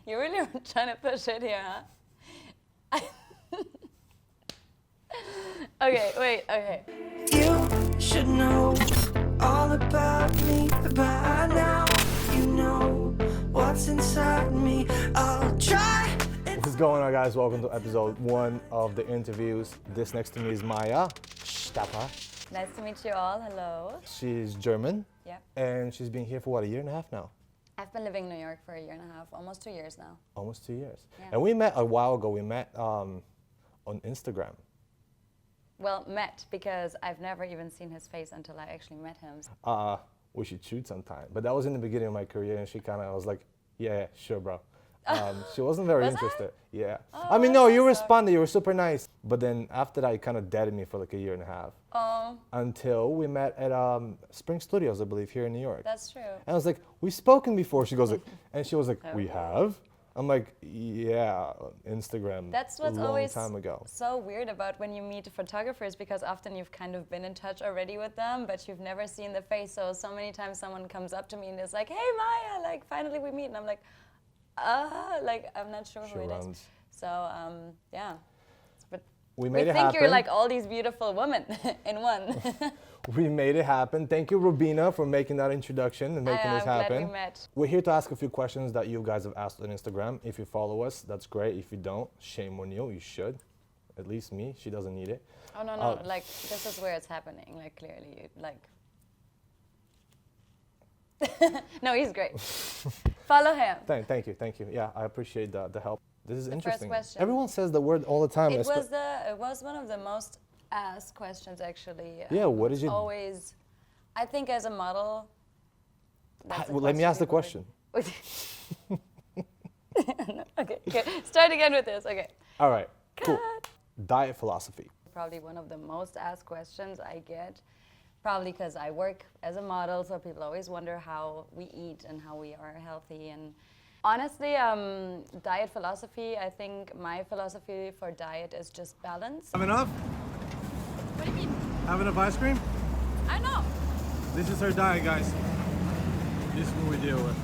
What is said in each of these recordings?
You're really trying to push it here, huh? Okay, wait, okay. You should know all about me by now. You know what's inside me. I'll try. What's going on, guys? Welcome to episode 1 of the interviews. This next to me is mayastepper. Nice to meet you all. Hello. She's German. Yep. And she's been here for what, a year and a half now? I've been living in New York for a year and a half, almost 2 years now. Almost 2 years. Yeah. And we met a while ago. We met on Instagram. Well, met because I've never even seen his face until I actually met him. We should shoot sometime. But that was in the beginning of my career, and she kind of was like, yeah, sure, bro. She wasn't very Was interested. Yeah. Oh, I mean, no, you so- responded. You were super nice. But then after that, you kind of deaded me for like a year and a half. Oh, Until we met at Spring Studios, I believe, here in New York. that's true. And I was like, we've spoken before. She goes like, and she was like, we Okay. have? I'm like, yeah, Instagram. That's what's a long always time ago. so weird about when you meet photographers, because often you've kind of been in touch already with them, but you've never seen the face. So many times someone comes up to me and is like, hey, Maya, like, finally we meet. And I'm like, like, I'm not sure She who it is. runs. So, yeah. But We we made it think happen. you're like all these beautiful women in one. We made it happen. Thank you, Rubina, for making that introduction and making this I'm happen. glad we met. We're here to ask a few questions that you guys have asked on Instagram. If you follow us, that's great. If you don't, shame on you. You should. At least me. She doesn't need it. Oh, no, like, this is where it's happening, like, clearly, like. No, he's great. Follow him. Thank you. Yeah, I appreciate the help. This is The first interesting. question. Everyone says the word all the time. It was one of the most asked questions, actually. Yeah, what it's did you- always, I think as a model. that's a Well, let me ask the people question. would- No, okay, start again with this. Okay. All right, cool. Cut. Diet philosophy. Probably one of the most asked questions I get. Probably because I work as a model, so people always wonder how we eat and how we are healthy. And honestly, diet philosophy, I think my philosophy for diet is just balance. Have enough? What do you mean? Have enough ice cream? I know. This is her diet, guys. This is what we deal with.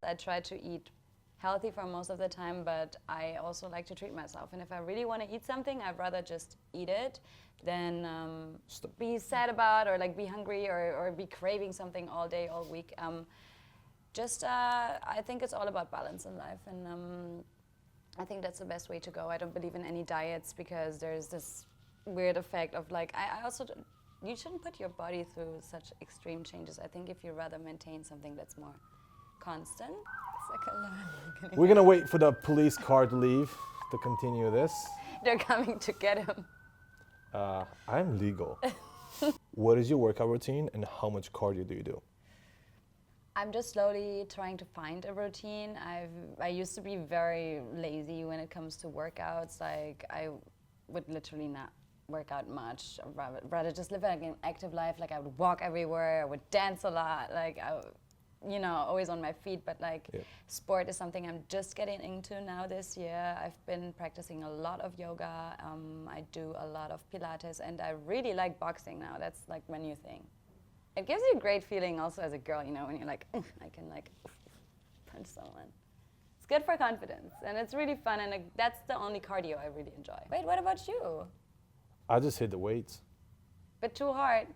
I try to eat healthy for most of the time, but I also like to treat myself. And if I really want to eat something, I'd rather just eat it than be sad about or like be hungry or be craving something all day, all week. I think it's all about balance in life, and I think that's the best way to go. I don't believe in any diets because there's this weird effect of like, I also, you shouldn't put your body through such extreme changes. I think if you rather maintain something that's more constant. It's like a We're gonna wait for the police car to leave to continue this. They're coming to get him. I'm legal. What is your workout routine and how much cardio do you do? I'm just slowly trying to find a routine. I used to be very lazy when it comes to workouts. Like, I would literally not work out much. I'd rather just live like an active life. Like, I would walk everywhere. I would dance a lot. Like, always on my feet. But like, sport is something I'm just getting into now this year. I've been practicing a lot of yoga. I do a lot of Pilates, and I really like boxing now. That's like my new thing. It gives you a great feeling also as a girl, when you're like, I can like punch someone. It's good for confidence, and it's really fun, and like, that's the only cardio I really enjoy. Wait, what about you? I just hit the weights. But too hard.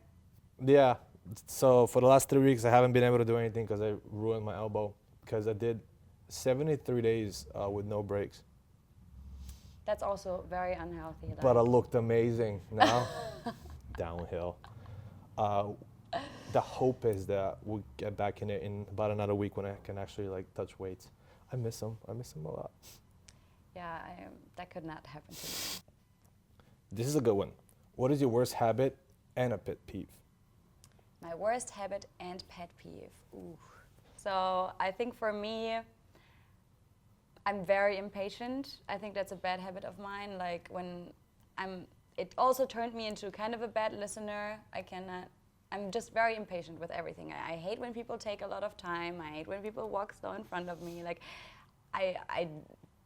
Yeah, so for the last 3 weeks, I haven't been able to do anything because I ruined my elbow because I did 73 days with no breaks. That's also very unhealthy. Like. But I looked amazing now. Downhill. The hope is that we'll get back in it in about another week when I can actually like touch weights. I miss them a lot. Yeah, that could not happen to me. This is a good one. What is your worst habit and a pet peeve? My worst habit and pet peeve. Ooh. So I think for me, I'm very impatient. I think that's a bad habit of mine. Like it also turned me into kind of a bad listener. I'm just very impatient with everything. I hate when people take a lot of time. I hate when people walk slow in front of me. Like, I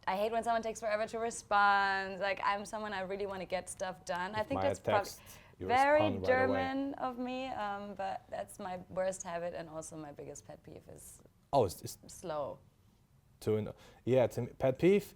hate when someone takes forever to respond. Like, I'm someone I really want to get stuff done. I think that's probably very German of me, but that's my worst habit and also my biggest pet peeve is Oh, it's slow. Yeah, to me, pet peeve,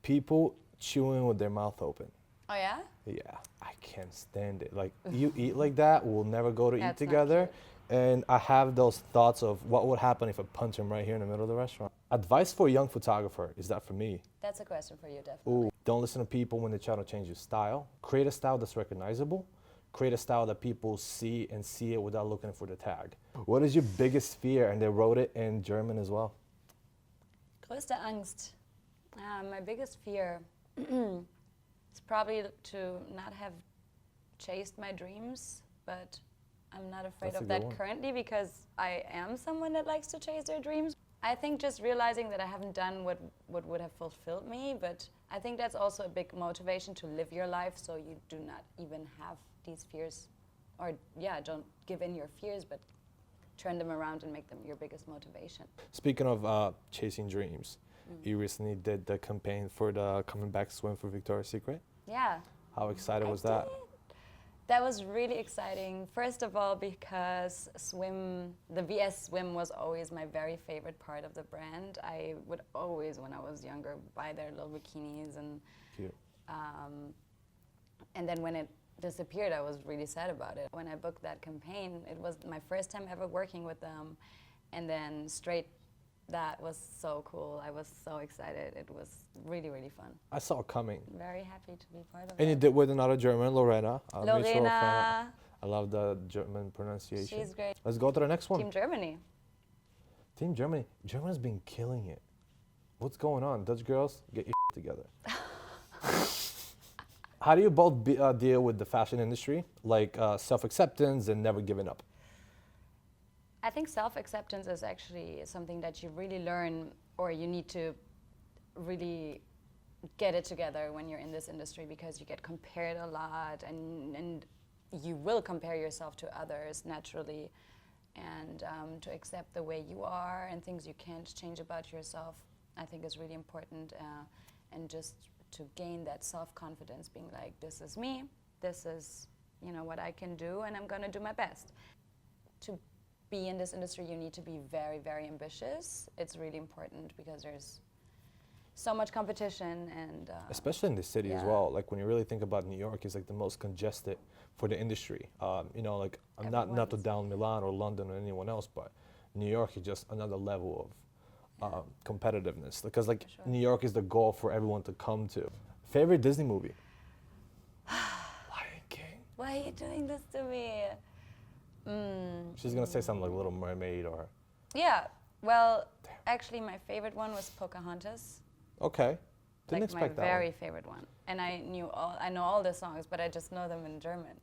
people chewing with their mouth open. Oh yeah? Yeah, I can't stand it. Like, you eat like that, we'll never go to eat That's not together. cute. And I have those thoughts of what would happen if I punch him right here in the middle of the restaurant. Advice for a young photographer, is that for me? That's a question for you, definitely. Ooh, don't listen to people when they try to change your style. Create a style that's recognizable. Create a style that people see and see it without looking for the tag. What is your biggest fear? And they wrote it in German as well. Größte Angst. My biggest fear is probably to not have chased my dreams, but I'm not afraid That's a of good that one. currently because I am someone that likes to chase their dreams. I think just realizing that I haven't done what would have fulfilled me, but I think that's also a big motivation to live your life so you do not even have these fears. Or yeah, don't give in your fears, but turn them around and make them your biggest motivation. Speaking of chasing dreams, you recently did the campaign for the Coming Back Swim for Victoria's Secret. Yeah. How excited I was that? did. That was really exciting. First of all, because the VS Swim was always my very favorite part of the brand. I would always, when I was younger, buy their little bikinis, Cute. and then when it disappeared, I was really sad about it. When I booked that campaign, it was my first time ever working with them, and then straight, that was so cool. I was so excited. It was really, really fun. I saw it coming. Very happy to be part of And you it. did with another German, Lorena. I'll make sure I'll find out. Lorena, I love the German pronunciation. she's great. Let's go to the next one. Team Germany. Team Germany. Germany's been killing it. What's going on? Dutch girls, get your together. How do you both deal with the fashion industry, like self-acceptance and never giving up? I think self-acceptance is actually something that you really learn, or you need to really get it together when you're in this industry, because you get compared a lot, and you will compare yourself to others naturally, and to accept the way you are and things you can't change about yourself, I think is really important, and just to gain that self-confidence, being like, this is me, this is, you know, what I can do, and I'm gonna do my best. To be in this industry, you need to be very, very ambitious. It's really important because there's so much competition, and Especially in the city as yeah. well. Like when you really think about New York, it's like the most congested for the industry. You know, like I'm not to Everyone's- down Milan or London or anyone else, but New York is just another level of competitiveness. Because like sure. New York is the goal for everyone to come to. Favorite Disney movie? Lion King. Why are you doing this to me? She's gonna say something like Little Mermaid or. Yeah, well, actually my favorite one was Pocahontas. Okay. Didn't Like expect my that very one. favorite one. And I know all the songs, but I just know them in German.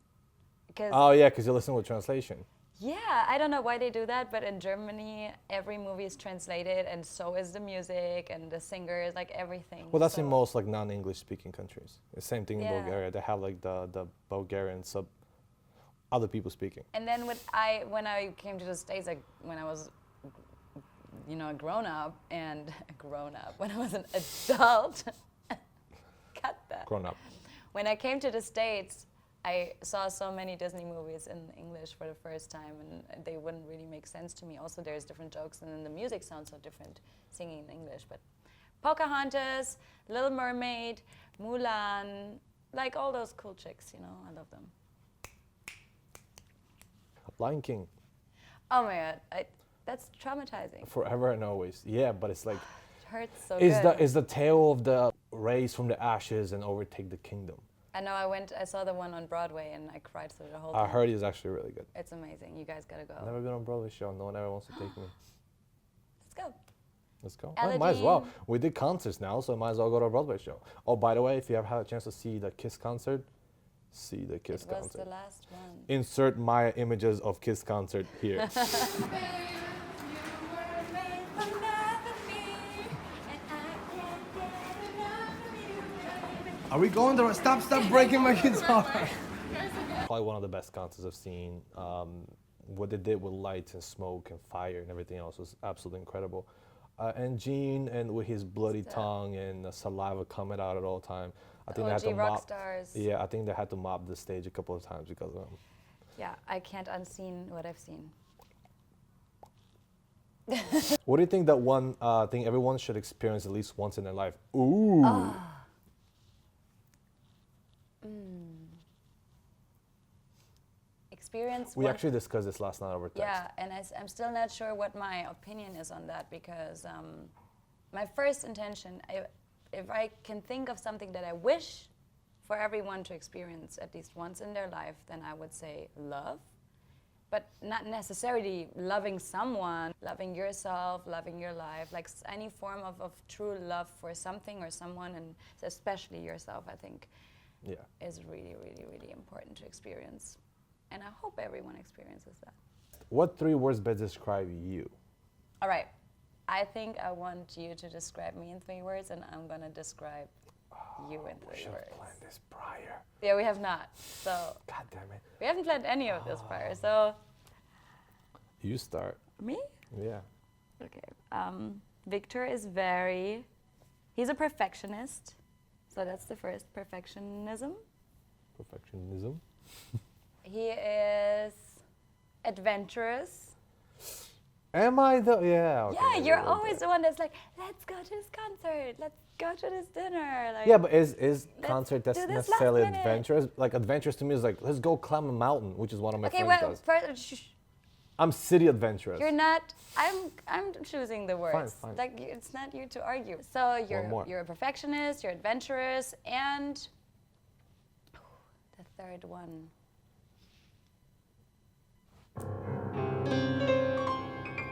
Because Oh yeah, because you listen with translation. yeah, I don't know why they do that, but in Germany, every movie is translated, and so is the music and the singers, like everything. Well, that's in So- most like non-English speaking countries. The same thing in Yeah. Bulgaria. They have like the Bulgarian sub, other people speaking. And then when I came to the States, like when I was, you know, a grown up, when I was an adult, cut that. Grown up. When I came to the States, I saw so many Disney movies in English for the first time, and they wouldn't really make sense to me. Also, there's different jokes, and then the music sounds so different singing in English. But Pocahontas, Little Mermaid, Mulan, like all those cool chicks, you know, I love them. Lion King, Oh my God, that's traumatizing. forever and always. Yeah, but it's like, It hurts so is good. the tale of the raise from the ashes and overtake the kingdom. I know I saw the one on Broadway, and I cried through the whole I thing. heard it's actually really good. It's amazing. You guys gotta go. Never been on Broadway show. No one ever wants to take me. Let's go. Let's go. Oh, might as well. We did concerts now, so might as well go to a Broadway show. Oh, by the way, if you ever had a chance to see the Kiss concert, see the Kiss It was concert. the last one. Insert my images of Kiss concert here. Are we going to stop breaking my guitar? Probably one of the best concerts I've seen. What they did with lights and smoke and fire and everything else was absolutely incredible. And Gene, and with his bloody tongue and the saliva coming out at all time. I think they had to OG rock mop. stars. Yeah, I think they had to mop the stage a couple of times because of him. Yeah, I can't unseen what I've seen. What do you think that one thing everyone should experience at least once in their life? Ooh. Experience. We one- actually discussed this last night over text. Yeah, and I'm still not sure what my opinion is on that because my first intention, if I can think of something that I wish for everyone to experience at least once in their life, then I would say love. But not necessarily loving someone, loving yourself, loving your life, like any form of true love for something or someone, and especially yourself, I think, is really, really, really important to experience. And I hope everyone experiences that. What 3 words best describe you? All right. I think I want you to describe me in 3 words, and I'm going to describe you in 3 We should have words. planned this prior. Yeah, we have not. So God damn it. we haven't planned any of this prior. So You start. me? Yeah. Okay. Victor is he's a perfectionist. So that's the first, perfectionism. Perfectionism. He is adventurous. Am I the? Yeah. Okay, Yeah, maybe you're a little always bit. the one that's like, let's go to this concert, let's go to this dinner. Like, Yeah, but is concert do that's this last necessarily minute. adventurous? Like adventurous to me is like, let's go climb a mountain, which is one of my okay, friends well, does. first, I'm city adventurous. you're not. I'm choosing the words. fine. Like it's not you to argue. So more. you're a perfectionist. You're adventurous, and the third one.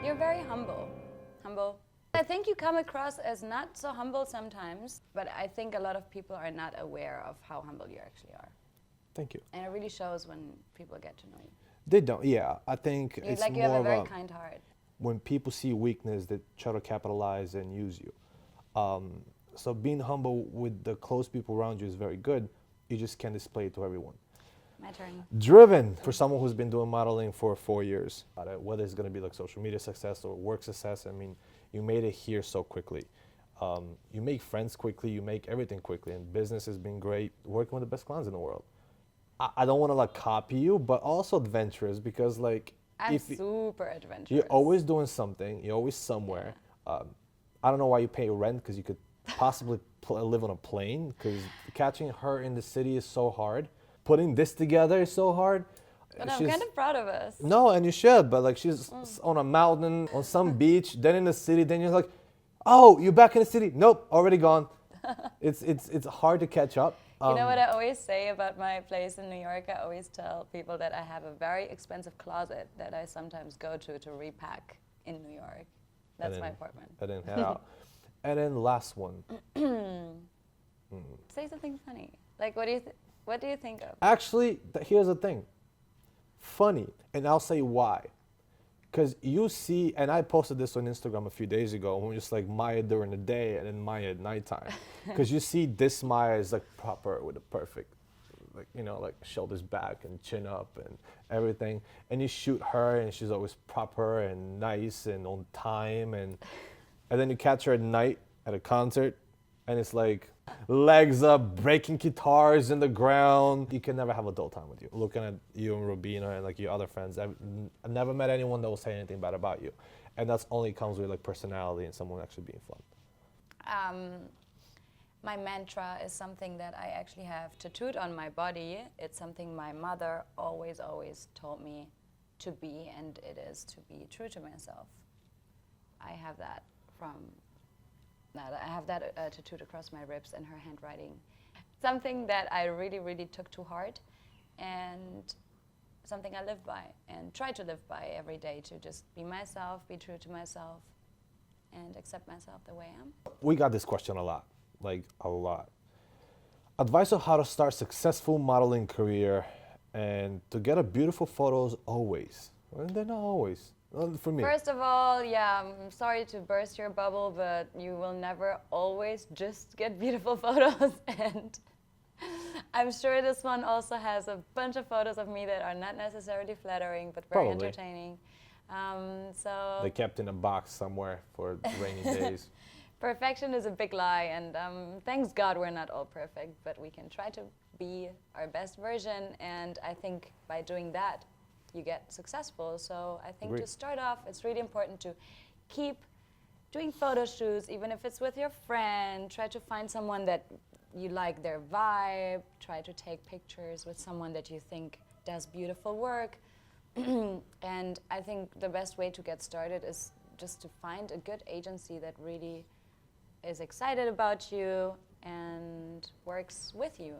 You're very humble. Humble. I think you come across as not so humble sometimes, but I think a lot of people are not aware of how humble you actually are. Thank you. And it really shows when people get to know you. They don't. Yeah, I think You it's like you more have a of very a kind heart. when people see weakness, they try to capitalize and use you. So being humble with the close people around you is very good. You just can't display it to everyone. My turn. Driven for someone who's been doing modeling for 4 years, whether it's going to be like social media success or work success. I mean, you made it here so quickly. You make friends quickly. You make everything quickly, and business has been great. Working with the best clients in the world. I don't want to like copy you, but also adventurous because like I'm if super adventurous. you're always doing something, you're always somewhere. I don't know why you pay rent because you could possibly live on a plane because catching her in the city is so hard. Putting this together is so hard. But I'm kind of proud of us. No, and you should, but like she's on a mountain, on some beach, then in the city, then you're like, oh, you're back in the city. Nope, already gone. It's hard to catch up. You know what I always say about my place in New York? I always tell people that I have a very expensive closet that I sometimes go to repack in New York. That's my apartment. And then head out. And then last one. Say something funny. Like, what do you think of? Actually, here's the thing. Funny, and I'll say why. Because you see, and I posted this on Instagram a few days ago, when we're just like Maya during the day and then Maya at nighttime. Because you see this Maya is like proper with a perfect, like, you know, like shoulders back and chin up and everything. And you shoot her and she's always proper and nice and on time. And then you catch her at night at a concert and it's like legs up, breaking guitars in the ground. You can never have a dull time with you. Looking at you and Rubina and like your other friends, I've never met anyone that will say anything bad about you. And that's only comes with like personality and someone actually being fun. My mantra is something that I actually have tattooed on my body. It's something my mother always told me to be, and it is to be true to myself. I have that tattooed across my ribs in her handwriting. Something that I really took to heart, and something I live by and try to live by every day, to just be myself, be true to myself, and accept myself the way I am. We got this question a lot, like a lot. Advice on how to start successful modeling career and to get a beautiful photos always. Well, they're not always. For me. First of all, yeah, I'm sorry to burst your bubble, but you will never always just get beautiful photos. And I'm sure this one also has a bunch of photos of me that are not necessarily flattering, but very Probably. entertaining. So They kept in a box somewhere for rainy days. perfection is a big lie, and thanks God we're not all perfect, but we can try to be our best version, and I think by doing that, you get successful. So I think Agreed. to start off, it's really important to keep doing photo shoots, even if it's with your friend. Try to find someone that you like their vibe. Try to take pictures with someone that you think does beautiful work. And I think the best way to get started is just to find a good agency that really is excited about you and works with you.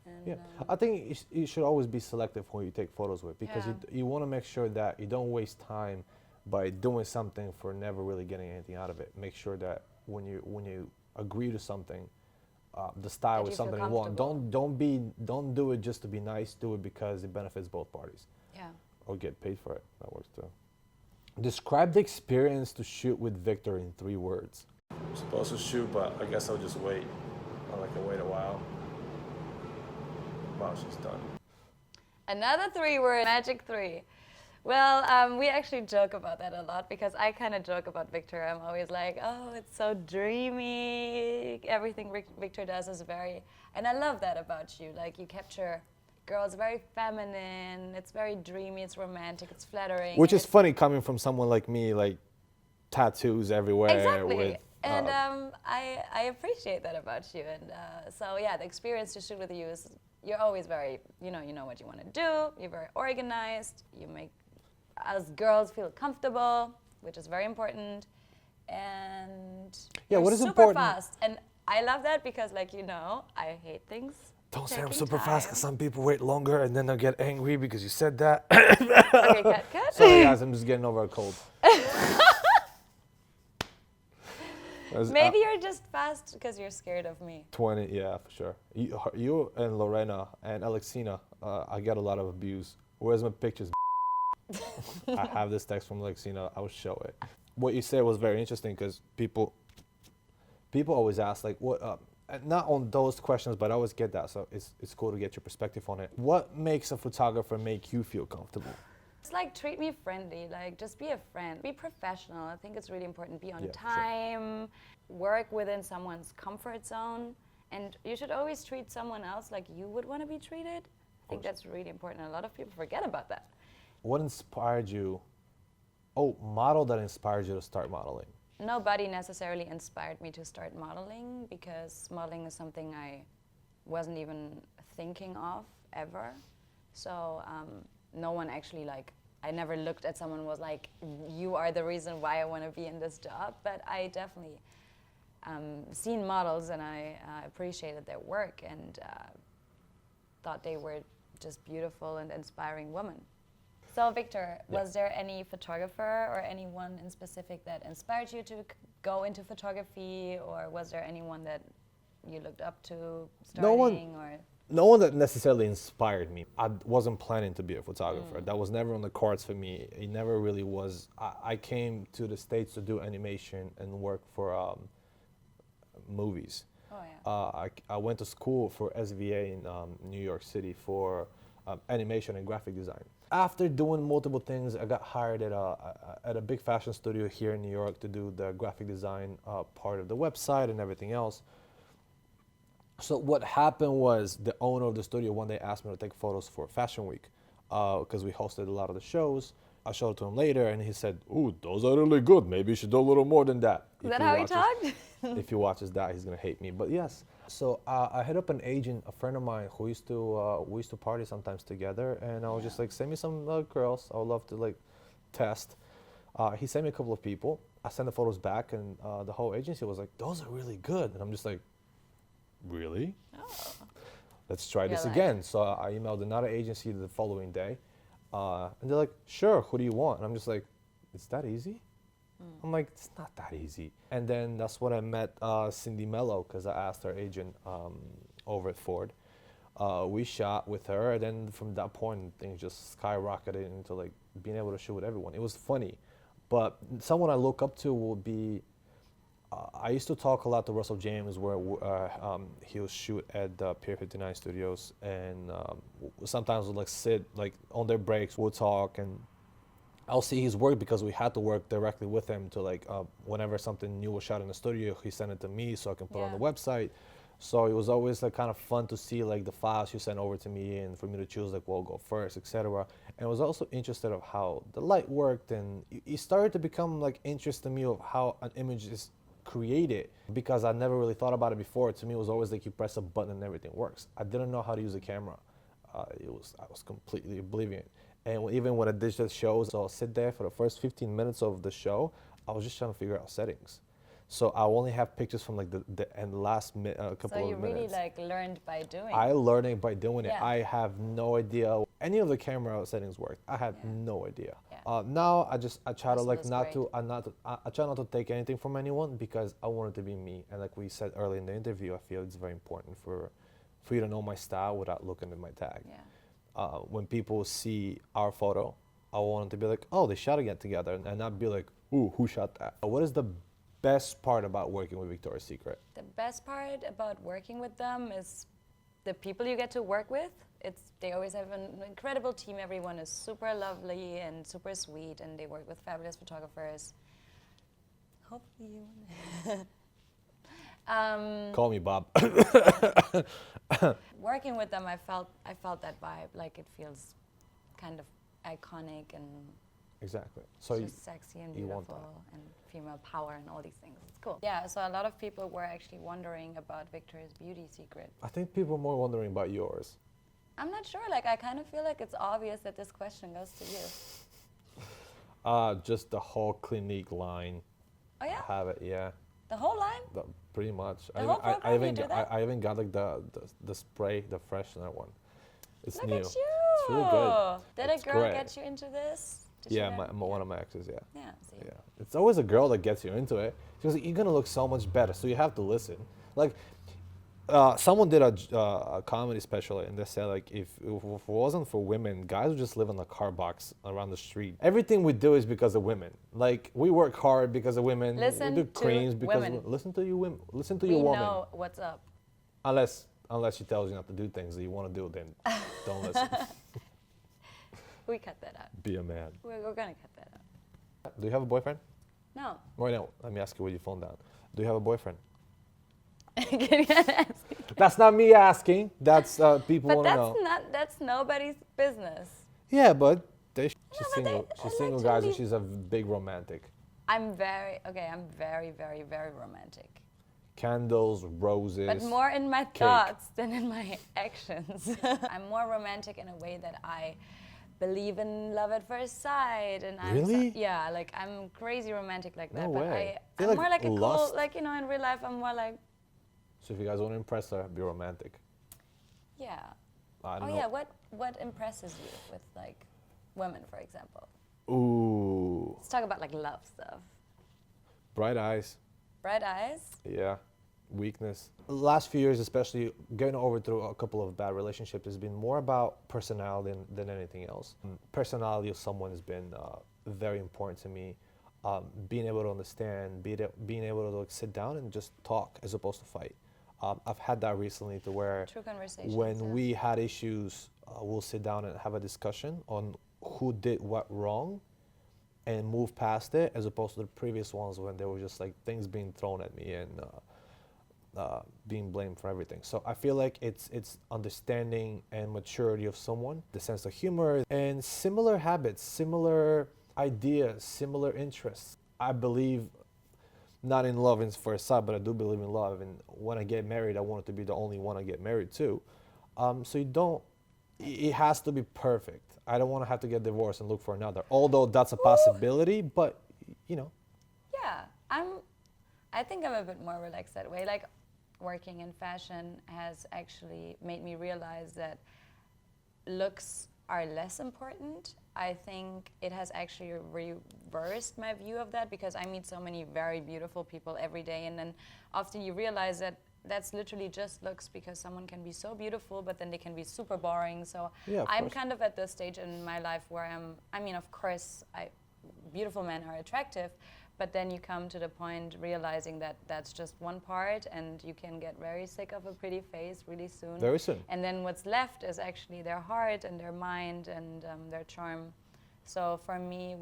And, Yeah, I think you should always be selective when you take photos with, because Yeah. you want to make sure that you don't waste time by doing something for never really getting anything out of it. Make sure that when you agree to something, the style That is you feel something you want. comfortable. Don't do it just to be nice. Do it because it benefits both parties, Yeah. or get paid for it. That works too. Describe the experience to shoot with Victor in 3 words. I'm supposed to shoot, but I guess I'll just wait. I'll wait a while. Wow, she's done. Another 3-word magic 3. Well, we actually joke about that a lot because I kind of joke about Victor. I'm always like, oh, it's so dreamy. Everything Victor does is very, and I love that about you. Like, you capture girls very feminine. It's very dreamy. It's romantic. It's flattering. Which is funny coming from someone like me, like tattoos everywhere. Exactly. With, and I appreciate that about you. And so, yeah, the experience to shoot with you is you're always very, you know what you want to do. You're very organized. You make us girls feel comfortable, which is very important. And Yeah, you're what is super important- fast. And I love that because, like, I hate things. Don't say I'm taking super fast, time. because some people wait longer and then they'll get angry because you said that. Okay, cut. Sorry guys, I'm just getting over a cold. Maybe you're just fast because you're scared of me. 20, yeah, for sure. You and Lorena and Alexina, I get a lot of abuse. Where's my pictures? I have this text from Alexina. I will show it. What you said was very interesting because people always ask, like, what? Not on those questions, but I always get that. So it's cool to get your perspective on it. What makes a photographer make you feel comfortable? It's like, treat me friendly, like, just be a friend, be professional. I think it's really important. Be on Yeah, sure. time, work within someone's comfort zone, and you should always treat someone else like you would want to be treated. I think that's really important. A lot of people forget about that. What inspired you? Oh, model that inspired you to start modeling. Nobody necessarily inspired me to start modeling because modeling is something I wasn't even thinking of ever. So no one actually, like, I never looked at someone and was like, you are the reason why I want to be in this job. But I definitely seen models and I appreciated their work and thought they were just beautiful and inspiring women. So Victor, was there any photographer or anyone in specific that inspired you to go into photography, or was there anyone that you looked up to starting? No one that necessarily inspired me. I wasn't planning to be a photographer. That was never on the cards for me. It never really was. I came to the States to do animation and work for movies. Oh, yeah. I went to school for SVA in New York City for animation and graphic design. After doing multiple things, I got hired at a big fashion studio here in New York to do the graphic design part of the website and everything else. So what happened was the owner of the studio one day asked me to take photos for Fashion Week because we hosted a lot of the shows. I showed it to him later and he said, "Ooh, those are really good. Maybe you should do a little more than that." Is that how he talked? If he watches that, he's gonna hate me. But yes. So I hit up an agent, a friend of mine who used to we used to party sometimes together, and I was just like, send me some girls. I would love to like test. He sent me a couple of people. I sent the photos back, and the whole agency was like, "Those are really good." And I'm just like, "Really? Oh. Let's try this like- again." So I emailed another agency the following day, and they're like, "Sure, who do you want?" And I'm just like, "It's that easy?" I'm like, "It's not that easy." And then that's when I met Cindy Mello, because I asked her agent over at Ford. We shot with her, and then from that point, things just skyrocketed into like being able to shoot with everyone. It was funny, but someone I look up to will be. I used to talk a lot to Russell James, where he'll shoot at the Pier 59 Studios, and sometimes we'll like sit like on their breaks, we'll talk, and I'll see his work because we had to work directly with him to like whenever something new was shot in the studio, he sent it to me so I can put it on the Yeah. website. So it was always like kind of fun to see like the files you sent over to me and for me to choose like what will go first, etc. And I was also interested of how the light worked, and it started to become like interest in me of how an image is created, because I never really thought about it before. To me, it was always like you press a button and everything works. I didn't know how to use a camera. I was completely oblivious. And even when I did the shows, so I'll sit there for the first 15 minutes of the show, I was just trying to figure out settings. So I only have pictures from like the last couple So you of really minutes. like learned by doing. I learned it by doing it. Yeah. I have no idea any of the camera settings worked. I had Yeah. no idea. Yeah. Now I try to This like was not great. to I try not to take anything from anyone, because I want it to be me. And like we said earlier in the interview, I feel it's very important for you to know my style without looking at my tag. Yeah. When people see our photo, I want them to be like, oh, they shot it together, and not be like, ooh, who shot that? What is the best part about working with Victoria's Secret? The best part about working with them is the people you get to work with. They always have an incredible team. Everyone is super lovely and super sweet, and they work with fabulous photographers. Hopefully you Call me Bob. working with them, I felt that vibe. Like it feels kind of iconic and Exactly. So just sexy and you want beautiful and female power and all these things. It's cool. Yeah, so a lot of people were actually wondering about Victoria's beauty secret. I think people are more wondering about yours. I'm not sure, like I kind of feel like it's obvious that this question goes to you. Just the whole Clinique line. Oh yeah? I have it, yeah. The whole line? Pretty much. The whole program, even you do that? I even got like the spray, the freshener one. It's Look new. at you! It's really good. Did It's a girl great. get you into this? Did she Yeah, get- one of my exes, yeah. Yeah, see. Yeah, it's always a girl that gets you into it. Because you're gonna look so much better, so you have to listen. Like, someone did a comedy special, and they said like if it wasn't for women, guys would just live in a car box around the street. Everything we do is because of women. Like we work hard because of women. Listen we do to creams because women. listen to you women. Listen to We your woman. know what's up. Unless she tells you not to do things that you want to do, then don't listen. We cut that out. Be a man. We're gonna cut that out. Do you have a boyfriend? No. Right now, let me ask you with your phone down. Do you have a boyfriend? Can you ask? That's not me asking. That's people But want to know. that's nobody's business. Yeah, but she's but single. they- She's I single, like guys, to and be- she's a big romantic. I'm very, very, very romantic. Candles, roses. But more in my thoughts than in my actions. I'm more romantic in a way that I believe in love at first sight, and I'm Really? yeah, like I'm crazy romantic like that. No but way. I'm Feel more like like a lust. cool, like in real life, I'm more like So if you guys want to impress her, be romantic. yeah. I Oh don't know. yeah, what impresses you with like women, for example? Ooh, Let's talk about like love stuff. bright eyes. Bright eyes. Yeah, weakness. Last few years, especially getting over through a couple of bad relationships, has been more about personality than anything else. Personality of someone has been very important to me. Being able to understand, being able to like, sit down and just talk as opposed to fight. I've had that recently to where True conversations. when yeah. we had issues, we'll sit down and have a discussion on who did what wrong and move past it, as opposed to the previous ones when there were just like things being thrown at me and being blamed for everything. So I feel like it's understanding and maturity of someone, the sense of humor, and similar habits, similar ideas, similar interests. I believe not in love in first sight, but I do believe in love. And when I get married, I want it to be the only one I get married to. So you don't, it has to be perfect. I don't want to have to get divorced and look for another, although that's a possibility, but you know. Yeah, I think I'm a bit more relaxed that way. Like working in fashion has actually made me realize that looks are less important. I think it has actually reversed my view of that, because I meet so many very beautiful people every day, and then often you realize that that's literally just looks, because someone can be so beautiful but then they can be super boring. So Yeah, of I'm course. kind of at this stage in my life where I mean of course beautiful men are attractive, but then you come to the point realizing that that's just one part, and you can get very sick of a pretty face really soon. Very soon. And then what's left is actually their heart and their mind and their charm. So for me,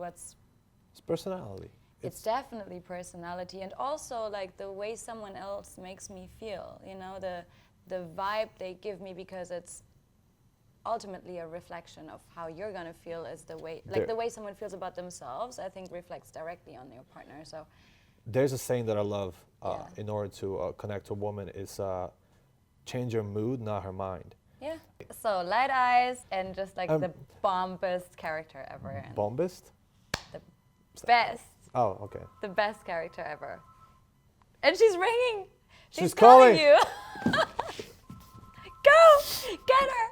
It's personality. It's definitely personality, and also like the way someone else makes me feel, you know, the vibe they give me, because it's ultimately a reflection of how you're gonna feel is the way, like the way someone feels about themselves, I think reflects directly on your partner. So there's a saying that I love in order to connect to a woman is change her mood, not her mind. yeah. So light eyes and just like the bombest character ever. And Bombist? the best. Oh, okay. The best character ever. And she's ringing. She's calling calling you. Go! Get her!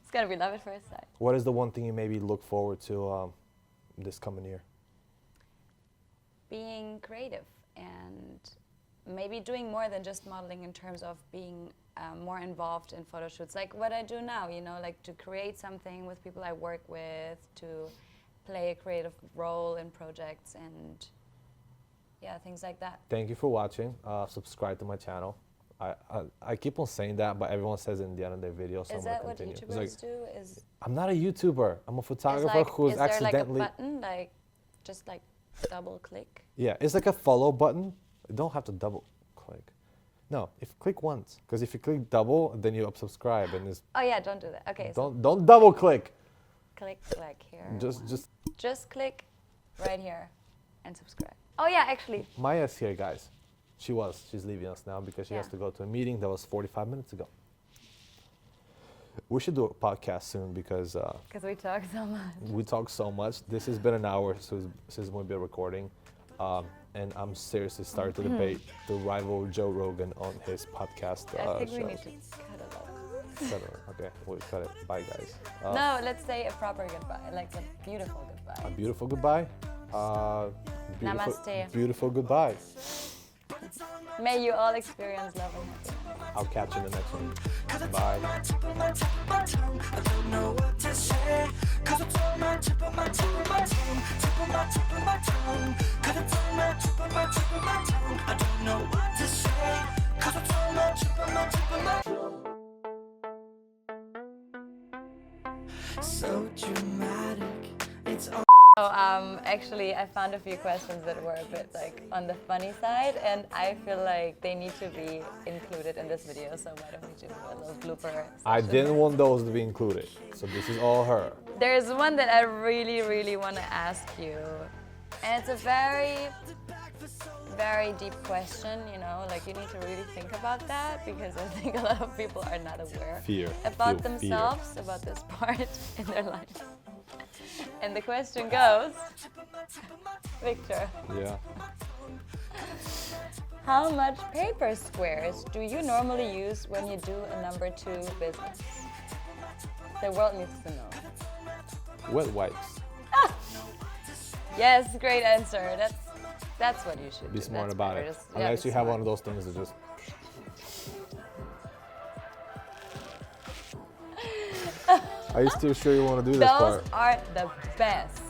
It's gonna be love at first sight. What is the one thing you maybe look forward to this coming year? Being creative and maybe doing more than just modeling, in terms of being more involved in photo shoots, like what I do now, you know, like to create something with people I work with, to play a creative role in projects, and yeah, things like that. Thank you for watching. Subscribe to my channel. I keep on saying that, but everyone says it in the end of their video, so Is I'm that gonna what continue. YouTubers It's like, do? I'm not a YouTuber. I'm a photographer Like, who's is there accidentally. like a button, like just like double click? Yeah, it's like a follow button. You don't have to double click. No, if click once, because if you click double, then you unsubscribe, and it's Oh yeah, don't do that. Okay, so don't double click. click like here. Just click right here and subscribe. Oh yeah, actually. Maya's here, guys. She's leaving us now because she has Yeah. to go to a meeting that was 45 minutes ago. We should do a podcast soon because Because we talk so much. we talk so much. This has been an hour since we've been recording, and I'm seriously starting to debate to rival Joe Rogan on his podcast. I think we show. need to cut it off. Cut it. Okay, we'll cut it. Bye, guys. No, let's say a proper goodbye, like a beautiful A goodbye. beautiful goodbye. Namaste. Beautiful goodbye. May you all experience love and happiness. I'll catch you in the next one. Bye. I don't know what to say, 'cause it's on my tip of my tongue, tip of my tongue, 'cause it's on my tip of my tongue. I don't know what to say, 'cause it's on my tip of my tongue. So dramatic, it's all. So actually I found a few questions that were a bit like on the funny side, and I feel like they need to be included in this video, so why don't we do a little blooper I session? didn't want those to be included, so this is all her. There's one that I really want to ask you, and it's a very deep question, you know, like you need to really think about that, because I think a lot of people are not aware about Feel themselves, about this part in their life. And the question goes, Victor, Yeah. how much paper squares do you normally use when you do a number 2 business? The world needs to know. Wet wipes. Yes, great answer. That's what you should Be do. smart That's about better. it. Just, yeah, Unless be you have smart. one of those things that just. Are you still sure you want to do this Those part? are the best.